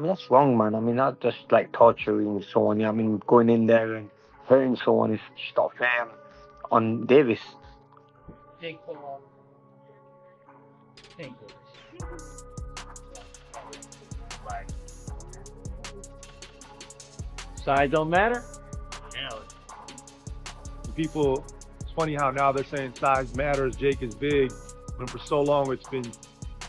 mean, that's wrong, man. I mean, not just like torturing someone. I mean, going in there and hurting someone is just not fair on Davis. Jake Paul. Thank you. Size don't matter. People, it's funny how now they're saying size matters, Jake is big, when for so long it's been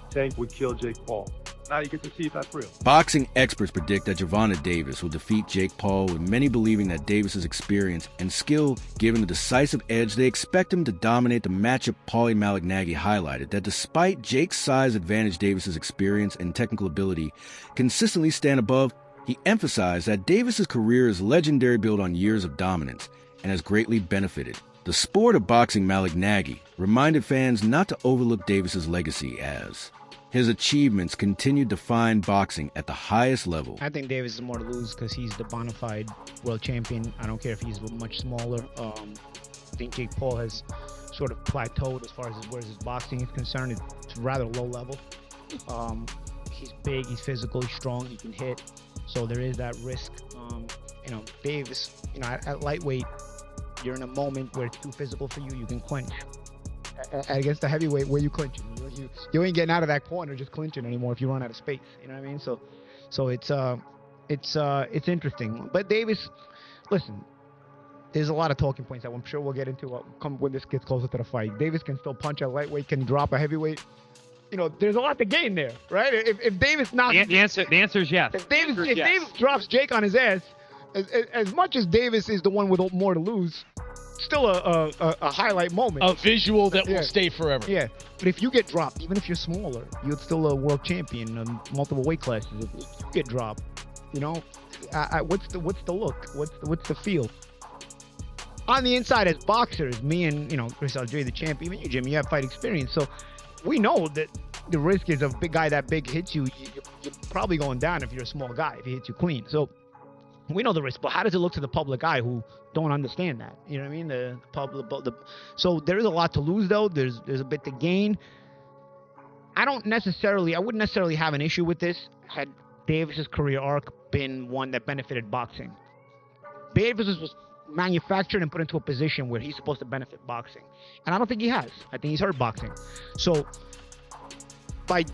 Tank would kill Jake Paul. Now you get to see if that's real. Boxing experts predict that Gervonta Davis will defeat Jake Paul, with many believing that Davis's experience and skill give him the decisive edge. They expect him to dominate the matchup. Paulie Malignaggi highlighted that despite Jake's size advantage, Davis's experience and technical ability consistently stand above. He emphasized that Davis's career is legendary, built on years of dominance, and has greatly benefited the sport of boxing. Malignaggi reminded fans not to overlook Davis's legacy, as his achievements continue to define boxing at the highest level. I think Davis is more to lose because he's the bona fide world champion. I don't care if he's much smaller. I think Jake Paul has sort of plateaued as far as where his boxing is concerned. It's rather low level. He's big, he's physical, he's strong, he can hit. So there is that risk. Davis, at lightweight, you're in a moment where it's too physical for you. You can clinch. Against the heavyweight, where you clinching? You ain't getting out of that corner just clinching anymore if you run out of space. You know what I mean? So it's interesting. But Davis, listen, there's a lot of talking points that I'm sure we'll get into when this gets closer to the fight. Davis can still punch at lightweight, can drop a heavyweight. There's a lot to gain there, right? If Davis knocks... The answer is yes. If Davis drops Jake on his ass, as much as Davis is the one with more to lose, still a highlight moment. A visual that will stay forever. Yeah, but if you get dropped, even if you're smaller, you're still a world champion in multiple weight classes. If you get dropped, what's the look? What's the feel? On the inside, as boxers, me and Chris Algieri, the champ, even you, Jimmy, you have fight experience, so we know that the risk is a big guy that big hits you, you're probably going down if you're a small guy, if he hits you clean. So we know the risk, but how does it look to the public eye who don't understand that? You know what I mean? The public. So there is a lot to lose, though. There's a bit to gain. I wouldn't necessarily have an issue with this had Davis's career arc been one that benefited boxing. Davis was manufactured and put into a position where he's supposed to benefit boxing, and I don't think he has. I think he's hurt boxing. So by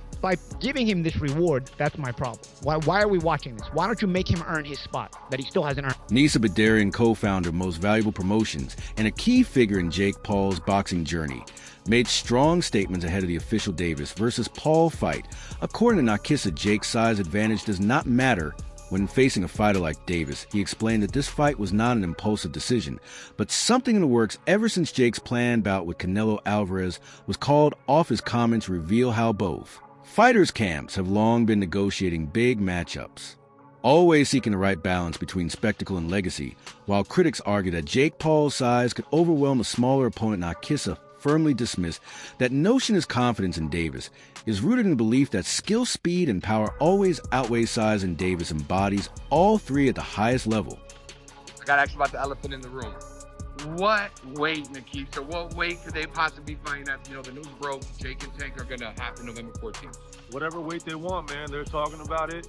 giving him this reward, that's my problem. Why are we watching this? Why don't you make him earn his spot that he still hasn't earned? Nisa Badarian, co-founder of Most Valuable Promotions and a key figure in Jake Paul's boxing journey, made strong statements ahead of the official Davis versus Paul fight. According to Nakisa, Jake's size advantage does not matter when facing a fighter like Davis. He explained that this fight was not an impulsive decision, but something in the works ever since Jake's planned bout with Canelo Alvarez was called off. His comments reveal how both fighters' camps have long been negotiating big matchups, always seeking the right balance between spectacle and legacy. While critics argue that Jake Paul's size could overwhelm a smaller opponent, Nakisa firmly dismissed that notion. His confidence in Davis is rooted in the belief that skill, speed, and power always outweigh size, and Davis embodies all three at the highest level. I got to ask you about the elephant in the room. What weight, Nakisa, what weight could they possibly be fighting at? The news broke, Jake and Tank are going to happen November 14th. Whatever weight they want, man, they're talking about it.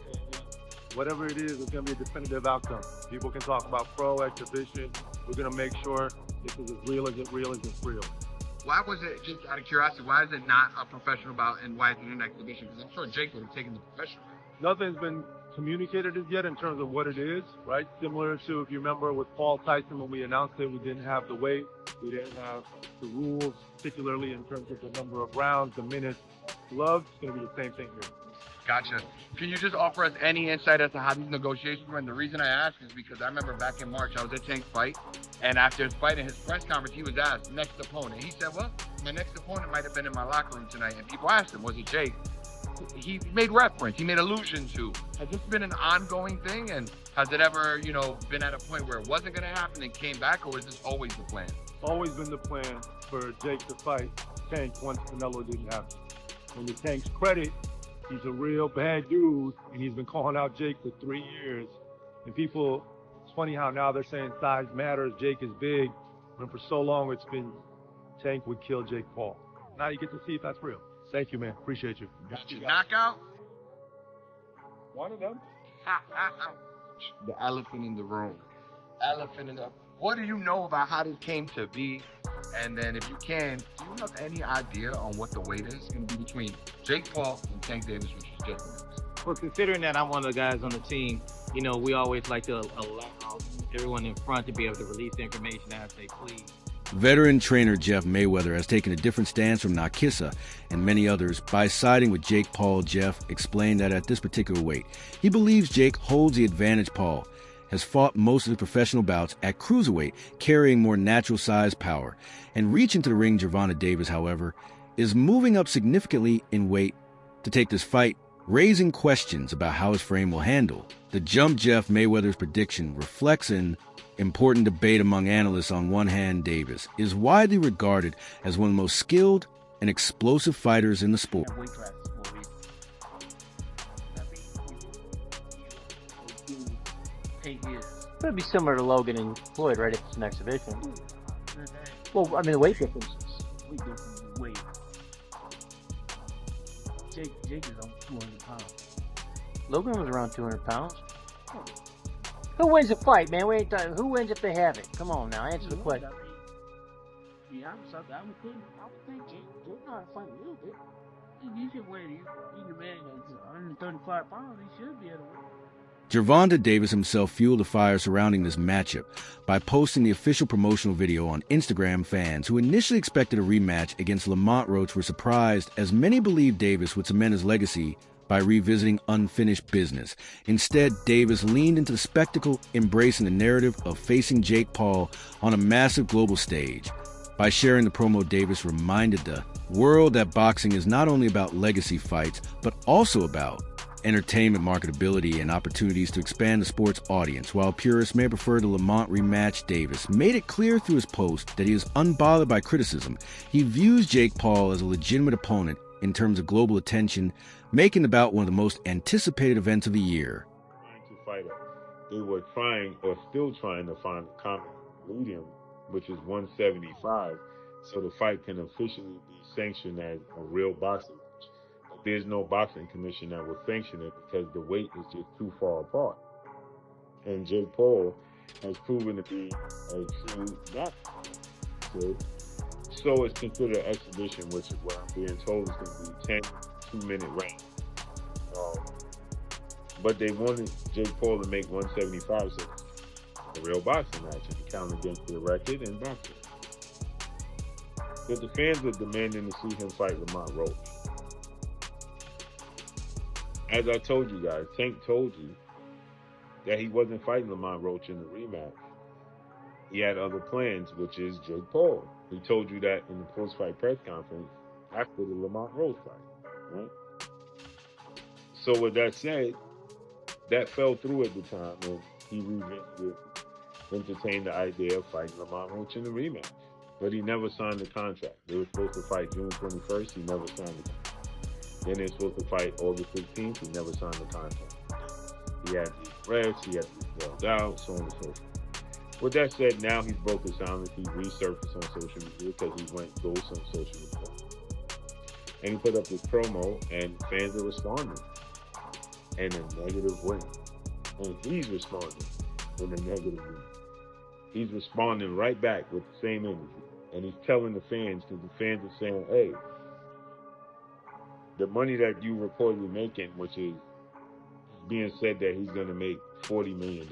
Whatever it is, it's going to be a definitive outcome. People can talk about pro, exhibition. We're going to make sure this is as real as it's real. Why was it, just out of curiosity, why is it not a professional bout and why is it an exhibition? Because I'm sure Jake would have taken the professional. Nothing's been communicated as yet in terms of what it is, right? Similar to, if you remember, with Paul Tyson, when we announced it, we didn't have the weight, we didn't have the rules, particularly in terms of the number of rounds, the minutes, gloves. It's going to be the same thing here. Gotcha. Can you just offer us any insight as to how these negotiations went? The reason I ask is because I remember back in March, I was at Tank's fight, and after his fight in his press conference, he was asked, next opponent. He said, well, my next opponent might have been in my locker room tonight. And people asked him, was it Jake? He made reference, he made allusion to. Has this been an ongoing thing? And has it ever, been at a point where it wasn't going to happen and came back, or is this always the plan? Always been the plan for Jake to fight Tank once Canelo didn't happen. And to Tank's credit, he's a real bad dude, and he's been calling out Jake for 3 years. And people, it's funny how now they're saying size matters, Jake is big, when for so long it's been Tank would kill Jake Paul. Now you get to see if that's real. Thank you, man. Appreciate you. Gotcha. Knockout? One of them. The elephant in the room. What do you know about how this came to be? And then if you can, do you have any idea on what the weight is going to be between Jake Paul and Tank Davis, which is Gervonta? Well, considering that I'm one of the guys on the team, you know, we always like to allow everyone in front to be able to release the information as they please. Veteran trainer Jeff Mayweather has taken a different stance from Nakisa and many others by siding with Jake Paul. Jeff explained that at this particular weight, he believes Jake holds the advantage. Paul has fought most of his professional bouts at cruiserweight, carrying more natural size power. And reaching to the ring, Gervonta Davis, however, is moving up significantly in weight to take this fight, raising questions about how his frame will handle. The jump. Jeff Mayweather's prediction reflects an important debate among analysts. On one hand, Davis is widely regarded as one of the most skilled and explosive fighters in the sport. It'd be similar to Logan and Floyd, right? If it's an exhibition. Well, I mean, the weight difference. Weight. Jake is on 200 pounds. Logan was around 200 pounds. Who wins the fight, man? We ain't talking. Who wins if they have it? Come on now, answer the question. I would think Jake know how to fight a little bit. He should weigh. He's a man that's 135 pounds. He should be able to weigh. Gervonta Davis himself fueled the fire surrounding this matchup by posting the official promotional video on Instagram. Fans who initially expected a rematch against Lamont Roach were surprised, as many believed Davis would cement his legacy by revisiting unfinished business. Instead, Davis leaned into the spectacle, embracing the narrative of facing Jake Paul on a massive global stage. By sharing the promo, Davis reminded the world that boxing is not only about legacy fights, but also about entertainment, marketability, and opportunities to expand the sport's audience. While purists may prefer the Lamont rematch, Davis made it clear through his post that he is unbothered by criticism. He views Jake Paul as a legitimate opponent in terms of global attention, making the bout one of the most anticipated events of the year. They were trying, or still trying, to find a common medium, which is 175, so the fight can officially be sanctioned as a real boxing match. But there's no boxing commission that will sanction it because the weight is just too far apart. And Jake Paul has proven to be a true boxer. So it's considered an exhibition, which is what I'm being told is going to be 10 2-minute rounds. But they wanted Jake Paul to make 175, so a real boxing match, and count against the record and boxing. But the fans are demanding to see him fight Lamont Roach. As I told you guys, Tank told you that he wasn't fighting Lamont Roach in the rematch. He had other plans, which is Jake Paul. He told you that in the post-fight press conference after the Lamont Roach fight, right? So with that said, that fell through at the time, and he revisited, entertained the idea of fighting Lamont Roach in the rematch. But he never signed the contract. They were supposed to fight June 21st. He never signed the contract. Then they were supposed to fight August 15th. He never signed the contract. He had these rest. He had these held out, so on and so forth. With that said, now he's broken silence. He resurfaced on social media because he went ghost on social media. And he put up this promo, and fans are responding in a negative way. And he's responding in a negative way. He's responding right back with the same energy. And he's telling the fans, because the fans are saying, hey, the money that you reportedly making, which is being said that he's going to make $40 million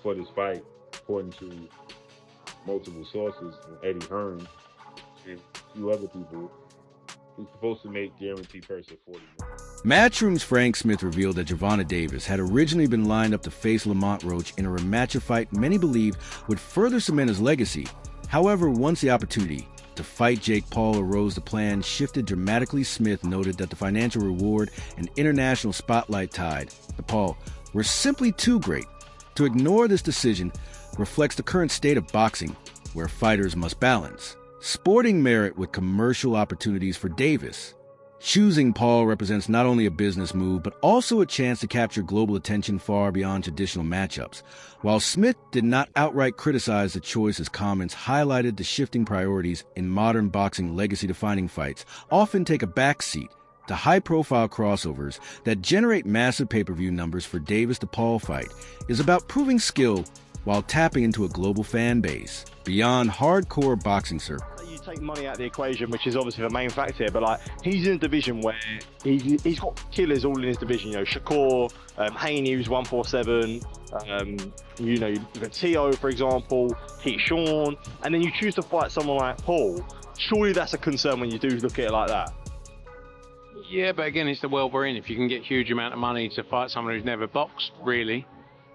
for this fight, according to multiple sources, Eddie Hearn and a few other people, he's supposed to make guaranteed purse of $40 million. Matchroom's Frank Smith revealed that Gervonta Davis had originally been lined up to face Lamont Roach in a rematch, a fight many believed would further cement his legacy. However, once the opportunity to fight Jake Paul arose, the plan shifted dramatically. Smith noted that the financial reward and international spotlight tied to Paul were simply too great. To ignore this decision reflects the current state of boxing, where fighters must balance sporting merit with commercial opportunities. For Davis, choosing Paul represents not only a business move, but also a chance to capture global attention far beyond traditional matchups. While Smith did not outright criticize the choice, his comments highlighted the shifting priorities in modern boxing. Legacy-defining fights often take a backseat to high-profile crossovers that generate massive pay-per-view numbers for Davis to Paul fight is about proving skill while tapping into a global fan base beyond hardcore boxing circles. You take money out of the equation, which is obviously the main factor here, but like he's in a division where he's got killers all in his division. You know, Shakur, Haney, who's 147. You know, you've got Tio, for example, Pete Sean, and then you choose to fight someone like Paul. Surely that's a concern when you do look at it like that. Yeah, but again, it's the well-being. If you can get huge amount of money to fight someone who's never boxed really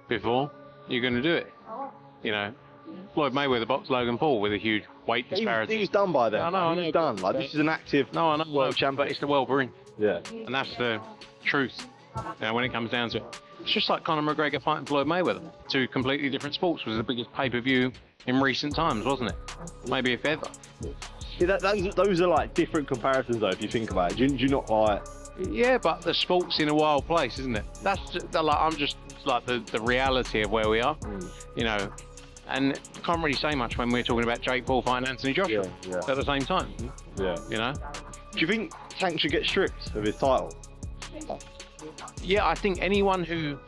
before, you're going to do it. You know, Floyd Mayweather boxed Logan Paul with a huge weight disparity. He's done by then. I know. He's done. Like, this is an active world champion. But it's the well-being. Yeah. And that's the truth. You know, when it comes down to it. It's just like Conor McGregor fighting Floyd Mayweather. Two completely different sports. Was the biggest pay-per-view in recent times, wasn't it? Maybe if ever. Yeah, those are like different comparisons though, if you think about it. Do you not like... Yeah, but the sport's in a wild place, isn't it? That's just, like, I'm just like the reality of where we are, you know. And can't really say much when we're talking about Jake Paul fighting Anthony Joshua at the same time. Yeah. You know? Do you think Tank should get stripped of his title? Yeah, I think anyone who,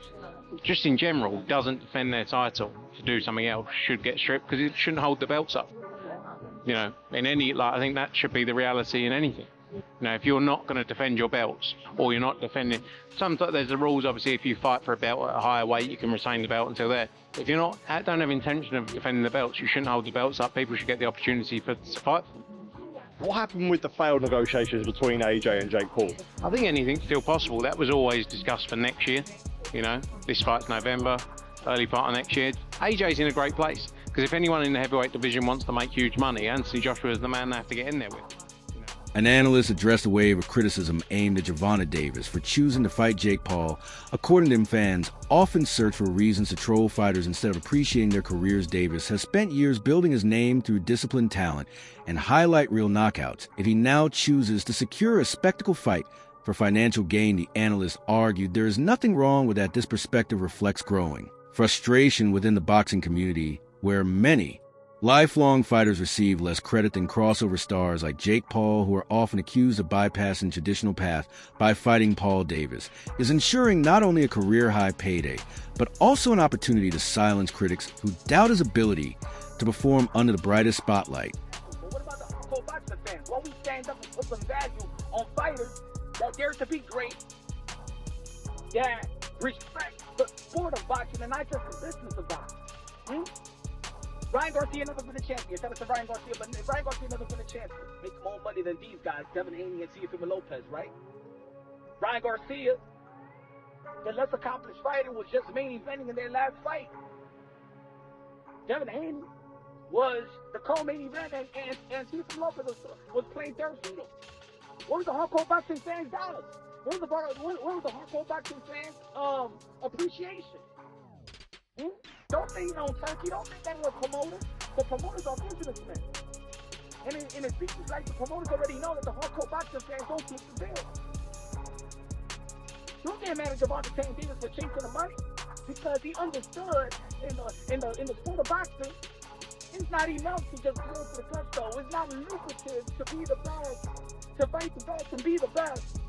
just in general, doesn't defend their title to do something else should get stripped because it shouldn't hold the belts up. You know, in any, like, I think that should be the reality in anything. You know, if you're not going to defend your belts, or you're not defending, sometimes there's the rules. Obviously, if you fight for a belt at a higher weight, you can retain the belt until there. If you're not, don't have intention of defending the belts, you shouldn't hold the belts up. People should get the opportunity to fight. What happened with the failed negotiations between AJ and Jake Paul? I think anything's still possible. That was always discussed for next year. You know, this fight's November, early part of next year. AJ's in a great place because if anyone in the heavyweight division wants to make huge money, Anthony Joshua is the man they have to get in there with. An analyst addressed a wave of criticism aimed at Gervonta Davis for choosing to fight Jake Paul. According to him, fans often search for reasons to troll fighters instead of appreciating their careers. Davis has spent years building his name through disciplined talent and highlight real knockouts. If he now chooses to secure a spectacle fight for financial gain, the analyst argued there is nothing wrong with that. This perspective reflects growing frustration within the boxing community, where many lifelong fighters receive less credit than crossover stars like Jake Paul, who are often accused of bypassing traditional path by fighting Paul Davis, is ensuring not only a career-high payday, but also an opportunity to silence critics who doubt his ability to perform under the brightest spotlight. But what about the hardcore boxing fans? Why we stand up and put some value on fighters that dare to be great, that respect the sport of boxing and not just the business of boxing? Ryan Garcia never been a champion. Tell us to Ryan Garcia, but Ryan Garcia never been a champion. Makes more money than these guys, Devin Haney and Teofimo Lopez, right? Ryan Garcia, the less accomplished fighter, was just main eventing in their last fight. Devin Haney was the co-main event, and Teofimo Lopez was playing third fiddle. What was the hardcore boxing fans' dollars? What was the hardcore boxing fans' appreciation? Don't think Turkey, don't think they were promoters. The promoters are businessmen. And it seems like the promoters already know that the hardcore boxing fans don't flip the bill. You can't manage Gervonta Davis for chasing the money because he understood in the sport of boxing, it's not enough to just go for the gusto. It's not lucrative to be the best, to fight the best and be the best.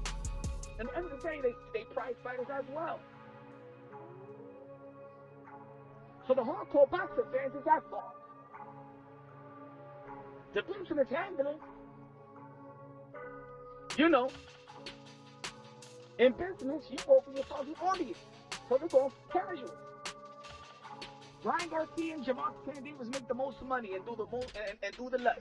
And at the end of the day, they prize fighters as well. So the hardcore boxing fans is at fault. The business handling, you know, in business, you go for your target audience. So they're going casual. Ryan Garcia and Gervonta Davis make the most money and do the most and do the less.